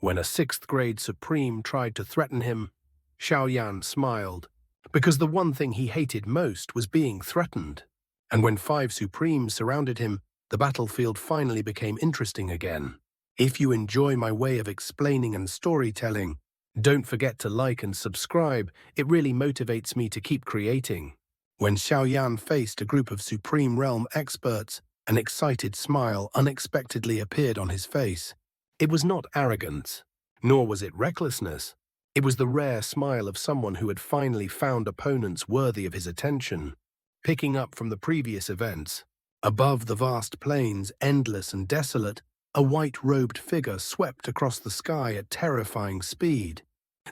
When a 6th-grade Supreme tried to threaten him, Xiaoyan smiled, because the one thing he hated most was being threatened. And when 5 Supremes surrounded him, the battlefield finally became interesting again. If you enjoy my way of explaining and storytelling, don't forget to like and subscribe. It really motivates me to keep creating. When Xiaoyan faced a group of Supreme Realm experts, an excited smile unexpectedly appeared on his face. It was not arrogance, nor was it recklessness. It was the rare smile of someone who had finally found opponents worthy of his attention. Picking up from the previous events, above the vast plains, endless and desolate, a white-robed figure swept across the sky at terrifying speed.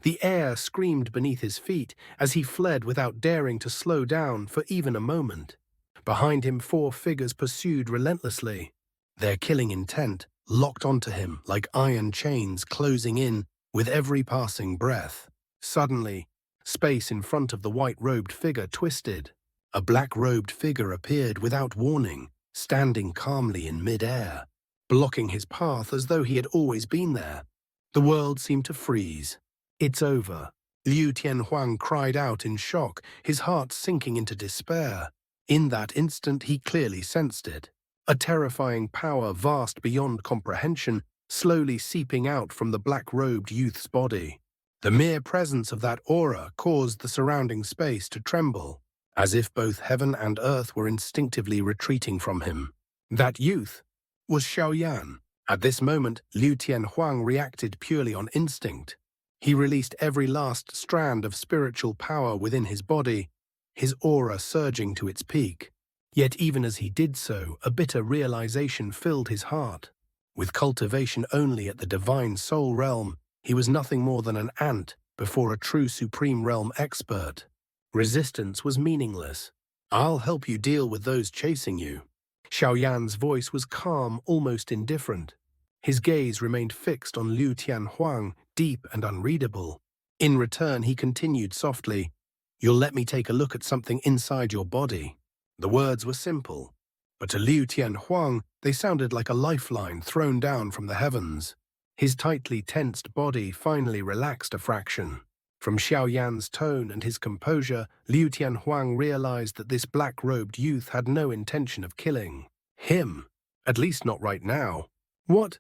The air screamed beneath his feet as he fled without daring to slow down for even a moment. Behind him, 4 figures pursued relentlessly, their killing intent locked onto him like iron chains closing in with every passing breath. Suddenly, space in front of the white-robed figure twisted. A black-robed figure appeared without warning, standing calmly in mid-air, blocking his path as though he had always been there. The world seemed to freeze. "It's over," Liu Tianhuang cried out in shock, his heart sinking into despair. In that instant, he clearly sensed it. A terrifying power vast beyond comprehension, slowly seeping out from the black-robed youth's body. The mere presence of that aura caused the surrounding space to tremble, as if both heaven and earth were instinctively retreating from him. That youth was Xiaoyan. At this moment, Liu Tianhuang reacted purely on instinct. He released every last strand of spiritual power within his body, his aura surging to its peak. Yet even as he did so, a bitter realization filled his heart. With cultivation only at the divine soul realm, he was nothing more than an ant before a true supreme realm expert. Resistance was meaningless. "I'll help you deal with those chasing you." Xiaoyan's voice was calm, almost indifferent. His gaze remained fixed on Liu Tianhuang, deep and unreadable. In return, he continued softly, "You'll let me take a look at something inside your body." The words were simple, but to Liu Tianhuang, they sounded like a lifeline thrown down from the heavens. His tightly tensed body finally relaxed a fraction. From Xiaoyan's tone and his composure, Liu Tianhuang realized that this black-robed youth had no intention of killing him, at least not right now. What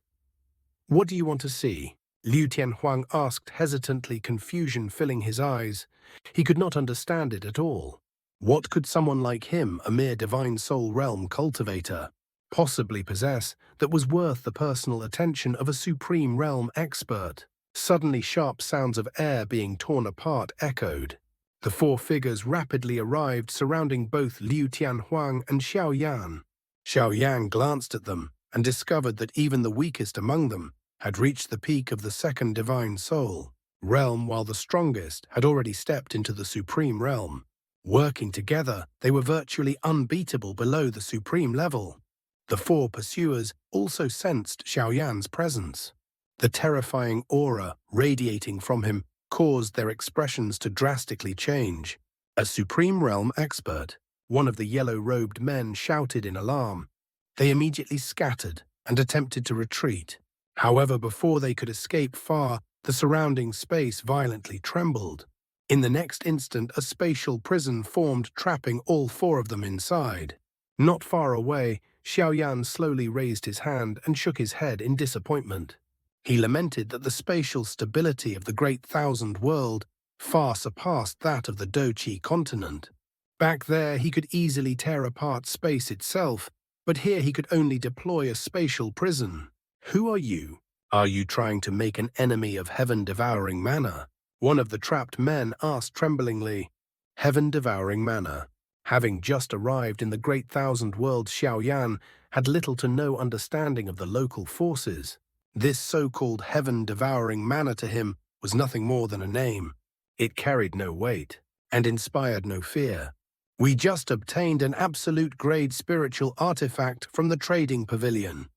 do you want to see?" Liu Tianhuang asked hesitantly, confusion filling his eyes. He could not understand it at all. What could someone like him, a mere divine soul realm cultivator, possibly possess that was worth the personal attention of a supreme realm expert? Suddenly, sharp sounds of air being torn apart echoed. The 4 figures rapidly arrived, surrounding both Liu Tianhuang and Xiaoyan. Xiaoyan glanced at them and discovered that even the weakest among them had reached the peak of the 2nd divine soul realm, while the strongest had already stepped into the supreme realm. Working together, they were virtually unbeatable below the supreme level. The 4 pursuers also sensed Xiaoyan's presence. The terrifying aura radiating from him caused their expressions to drastically change. A supreme realm expert, one of the yellow-robed men, shouted in alarm. They immediately scattered and attempted to retreat. However, before they could escape far, the surrounding space violently trembled. In the next instant, a spatial prison formed, trapping all 4 of them inside. Not far away, Xiaoyan slowly raised his hand and shook his head in disappointment. He lamented that the spatial stability of the Great Thousand World far surpassed that of the Doqi continent. Back there, he could easily tear apart space itself, but here he could only deploy a spatial prison. "Who are you? Are you trying to make an enemy of heaven-devouring Manor?" One of the trapped men asked tremblingly. Heaven-devouring Manor. Having just arrived in the Great Thousand World, Xiaoyan had little to no understanding of the local forces. This so-called heaven-devouring Manor to him was nothing more than a name. It carried no weight and inspired no fear. "We just obtained an absolute-grade spiritual artifact from the trading pavilion."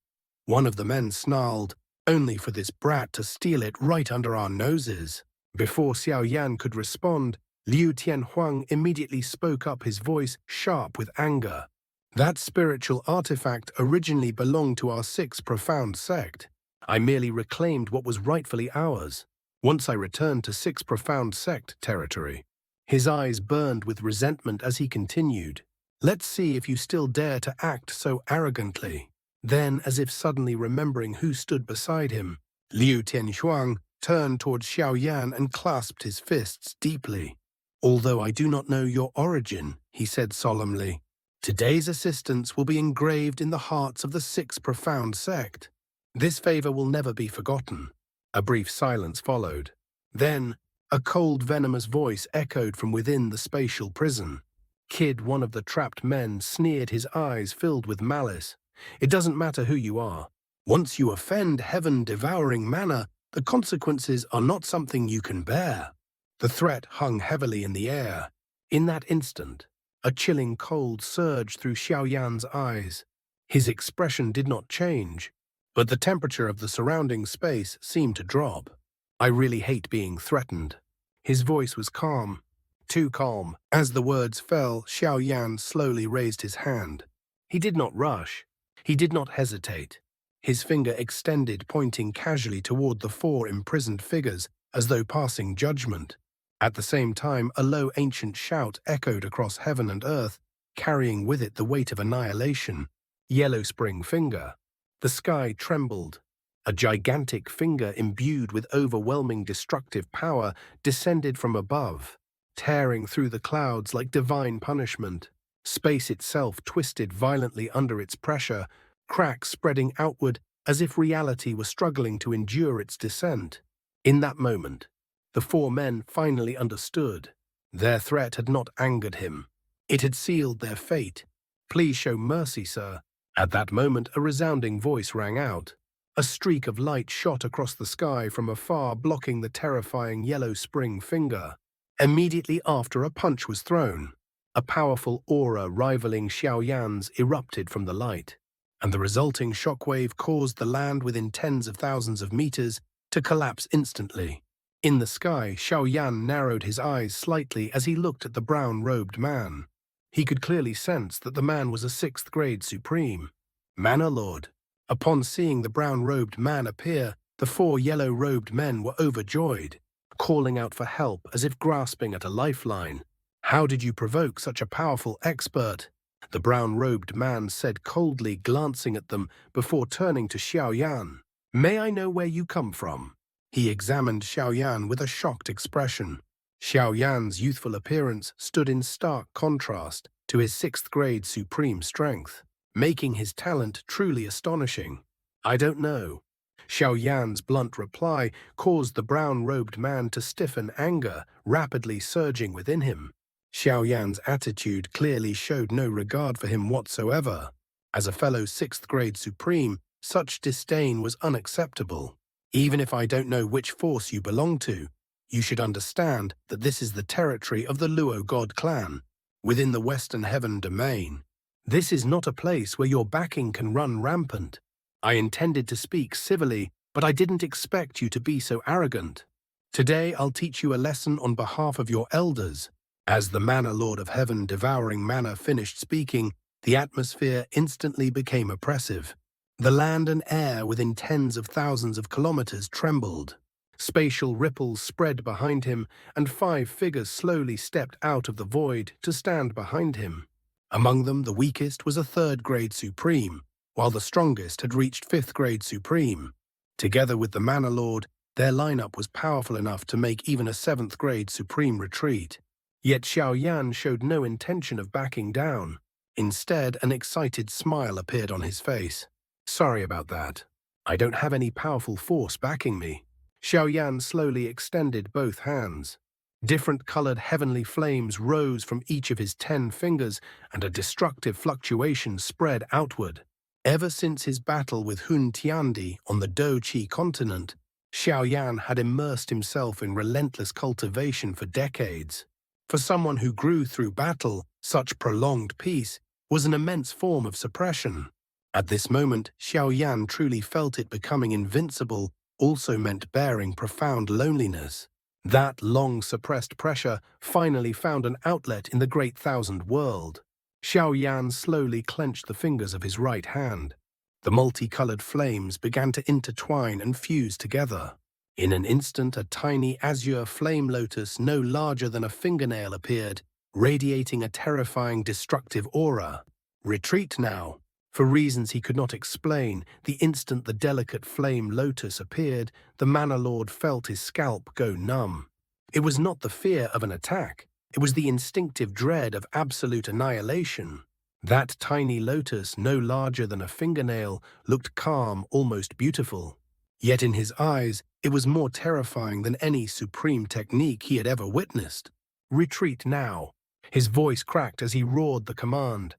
One of the men snarled, "Only for this brat to steal it right under our noses." Before Xiaoyan could respond, Liu Tianhuang immediately spoke up, his voice sharp with anger. "That spiritual artifact originally belonged to our 6th profound sect. I merely reclaimed what was rightfully ours. Once I returned to Six Profound Sect territory. His eyes burned with resentment as he continued. Let's see if you still dare to act so arrogantly. Then, as if suddenly remembering who stood beside him, Liu Tianxuang turned towards Xiaoyan and clasped his fists deeply. Although I do not know your origin, he said solemnly, today's assistance will be engraved in the hearts of the Six Profound Sect. This favor will never be forgotten. A brief silence followed. Then, a cold, venomous voice echoed from within the spatial prison. Kid, one of the trapped men, sneered, his eyes filled with malice. It doesn't matter who you are. Once you offend heaven-devouring Manor, the consequences are not something you can bear. The threat hung heavily in the air. In that instant, a chilling cold surged through Xiaoyan's eyes. His expression did not change, but the temperature of the surrounding space seemed to drop. I really hate being threatened. His voice was calm, too calm. As the words fell, Xiaoyan slowly raised his hand. He did not rush. He did not hesitate. His finger extended, pointing casually toward the four imprisoned figures, as though passing judgment. At the same time, a low ancient shout echoed across heaven and earth, carrying with it the weight of annihilation. Yellow Spring Finger. The sky trembled. A gigantic finger imbued with overwhelming destructive power descended from above, tearing through the clouds like divine punishment. Space itself twisted violently under its pressure, cracks spreading outward as if reality were struggling to endure its descent. In that moment, the four men finally understood. Their threat had not angered him. It had sealed their fate. Please show mercy, sir. At that moment, a resounding voice rang out. A streak of light shot across the sky from afar, blocking the terrifying Yellow Spring Finger. Immediately after, a punch was thrown. A powerful aura rivaling Xiaoyan's erupted from the light, and the resulting shockwave caused the land within tens of thousands of meters to collapse instantly. In the sky, Xiaoyan narrowed his eyes slightly as he looked at the brown-robed man. He could clearly sense that the man was a sixth-grade supreme. Manor Lord. Upon seeing the brown-robed man appear, the four yellow-robed men were overjoyed, calling out for help as if grasping at a lifeline. How did you provoke such a powerful expert? The brown-robed man said coldly, glancing at them before turning to Xiaoyan. May I know where you come from? He examined Xiaoyan with a shocked expression. Xiaoyan's youthful appearance stood in stark contrast to his sixth-grade supreme strength, making his talent truly astonishing. I don't know. Xiaoyan's blunt reply caused the brown-robed man to stiffen, anger rapidly surging within him. Xiaoyan's attitude clearly showed no regard for him whatsoever. As a fellow sixth-grade supreme, such disdain was unacceptable. Even if I don't know which force you belong to, you should understand that this is the territory of the Luo God clan, within the Western Heaven domain. This is not a place where your backing can run rampant. I intended to speak civilly, but I didn't expect you to be so arrogant. Today I'll teach you a lesson on behalf of your elders. As the Manor Lord of Heaven devouring Manor finished speaking, the atmosphere instantly became oppressive. The land and air within tens of thousands of kilometers trembled. Spatial ripples spread behind him, and 5 figures slowly stepped out of the void to stand behind him. Among them, the weakest was a 3rd-grade Supreme, while the strongest had reached 5th-grade Supreme. Together with the Manor Lord, their lineup was powerful enough to make even a 7th-grade Supreme retreat. Yet Xiaoyan showed no intention of backing down. Instead, an excited smile appeared on his face. Sorry about that. I don't have any powerful force backing me. Xiaoyan slowly extended both hands. Different-colored heavenly flames rose from each of his 10 fingers, and a destructive fluctuation spread outward. Ever since his battle with Hun Tiandi on the Do-Chi continent, Xiaoyan had immersed himself in relentless cultivation for decades. For someone who grew through battle, such prolonged peace was an immense form of suppression. At this moment, Xiaoyan truly felt it. Becoming invincible also meant bearing profound loneliness. That long-suppressed pressure finally found an outlet in the Great Thousand World. Xiaoyan slowly clenched the fingers of his right hand. The multicolored flames began to intertwine and fuse together. In an instant, a tiny azure flame lotus no larger than a fingernail appeared, radiating a terrifying destructive aura. Retreat now. For reasons he could not explain, the instant the delicate flame lotus appeared, the Manor Lord felt his scalp go numb. It was not the fear of an attack. It was the instinctive dread of absolute annihilation. That tiny lotus, no larger than a fingernail, looked calm, almost beautiful. Yet in his eyes, it was more terrifying than any supreme technique he had ever witnessed. Retreat now. His voice cracked as he roared the command.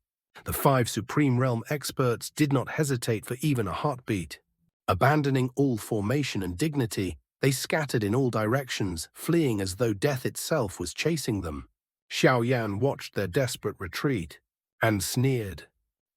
The 5 Supreme Realm experts did not hesitate for even a heartbeat. Abandoning all formation and dignity, they scattered in all directions, fleeing as though death itself was chasing them. Xiao watched their desperate retreat and sneered.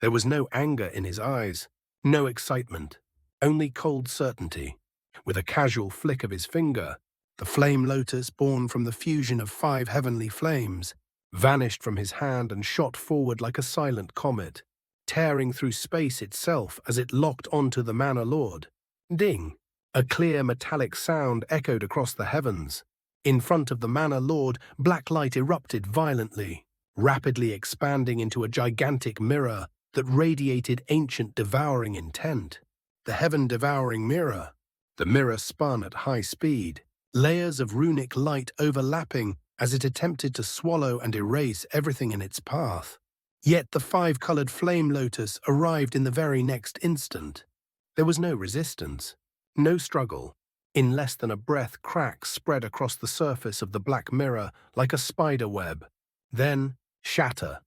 There was no anger in his eyes, no excitement, only cold certainty. With a casual flick of his finger, the flame lotus, born from the fusion of 5 heavenly flames, vanished from his hand and shot forward like a silent comet, tearing through space itself as it locked onto the Manor Lord. Ding! A clear metallic sound echoed across the heavens. In front of the Manor Lord, black light erupted violently, rapidly expanding into a gigantic mirror that radiated ancient devouring intent. The heaven-devouring mirror. The mirror spun at high speed, layers of runic light overlapping as it attempted to swallow and erase everything in its path. Yet the 5-colored flame lotus arrived in the very next instant. There was no resistance, no struggle. In less than a breath, cracks spread across the surface of the black mirror like a spider web. Then, shatter.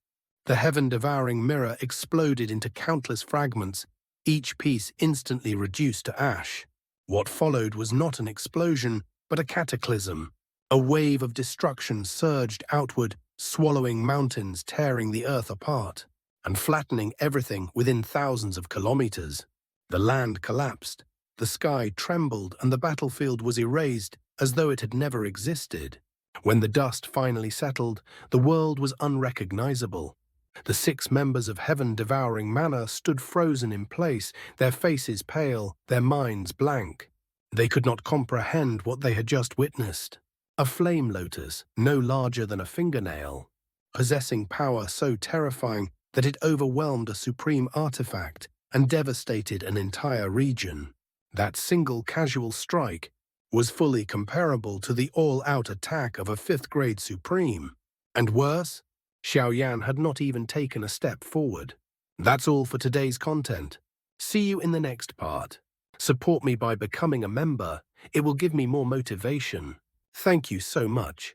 The heaven-devouring mirror exploded into countless fragments, each piece instantly reduced to ash. What followed was not an explosion, but a cataclysm. A wave of destruction surged outward, swallowing mountains, tearing the earth apart, and flattening everything within thousands of kilometers. The land collapsed, the sky trembled, and the battlefield was erased as though it had never existed. When the dust finally settled, the world was unrecognizable. The 6 members of heaven-devouring Manor stood frozen in place, their faces pale, their minds blank. They could not comprehend what they had just witnessed. A flame lotus, no larger than a fingernail, possessing power so terrifying that it overwhelmed a supreme artifact and devastated an entire region. That single casual strike was fully comparable to the all-out attack of a 5th-grade Supreme. And worse, Xiao had not even taken a step forward. That's all for today's content. See you in the next part. Support me by becoming a member. It will give me more motivation. Thank you so much.